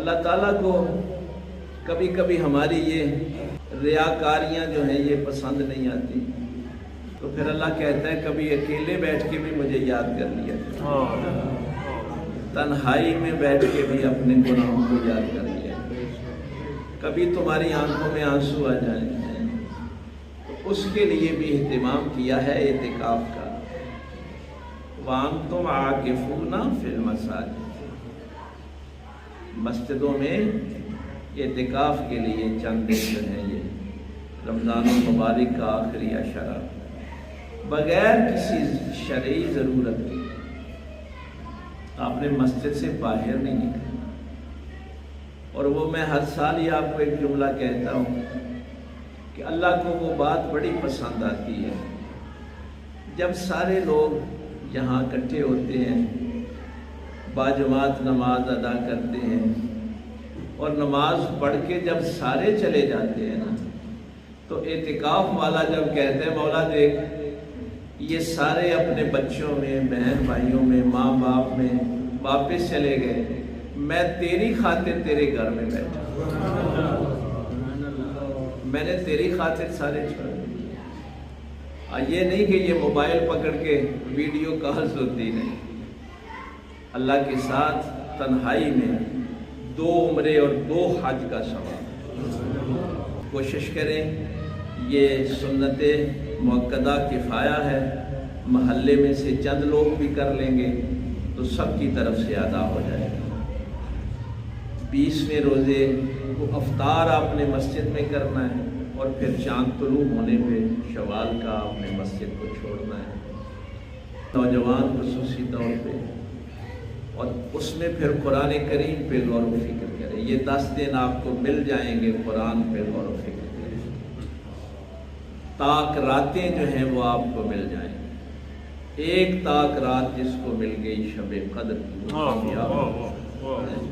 اللہ تعالیٰ کو کبھی کبھی ہماری یہ ریاکاریاں جو ہیں یہ پسند نہیں آتی، تو پھر اللہ کہتا ہے کبھی اکیلے بیٹھ کے بھی مجھے یاد کر لیا، تنہائی میں بیٹھ کے بھی اپنے گناہوں کو یاد کر لیا، کبھی تمہاری آنکھوں میں آنسو آ جائیں، تو اس کے لیے بھی اہتمام کیا ہے اعتکاف کا۔ وَأَنْتُمْ عَاكِفُونَ فِي الْمَسَاجِدِ، مسجدوں میں اعتکاف کے لیے چند دن جو ہیں یہ رمضان المبارک کا آخری عشرہ، بغیر کسی شرعی ضرورت کے آپ نے مسجد سے باہر نہیں نکلنا۔ اور وہ میں ہر سال ہی آپ کو ایک جملہ کہتا ہوں کہ اللہ کو وہ بات بڑی پسند آتی ہے جب سارے لوگ یہاں اکٹھے ہوتے ہیں، باجماعت نماز ادا کرتے ہیں، اور نماز پڑھ کے جب سارے چلے جاتے ہیں نا، تو اعتکاف والا جب کہتے ہیں مولا دیکھ یہ سارے اپنے بچوں میں، بہن بھائیوں میں، ماں باپ میں واپس چلے گئے، میں تیری خاطر تیرے گھر میں بیٹھا، میں نے تیری خاطر سارے چھوڑ دیے۔ یہ نہیں کہ یہ موبائل پکڑ کے ویڈیو کالز ہوتی نہیں، اللہ کے ساتھ تنہائی میں 2 عمرے اور 2 حج کا ثواب۔ کوشش کریں، یہ سنت مؤکدہ کفایہ ہے، محلے میں سے چند لوگ بھی کر لیں گے تو سب کی طرف سے ادا ہو جائے گا۔ 20ویں روزے کو افطار آپ نے مسجد میں کرنا ہے، اور پھر چاند طلوع ہونے پہ شوال کا آپ نے مسجد کو چھوڑنا ہے، نوجوان خصوصی طور پہ، اور اس میں پھر قرآن کریم پہ غور و فکر کریں۔ یہ 10 دن آپ کو مل جائیں گے قرآن پہ غور و فکر کریں، تاک راتیں جو ہیں وہ آپ کو مل جائیں گے۔ ایک تاک رات جس کو مل گئی شب قدر کی، وہ کامیاب ہے۔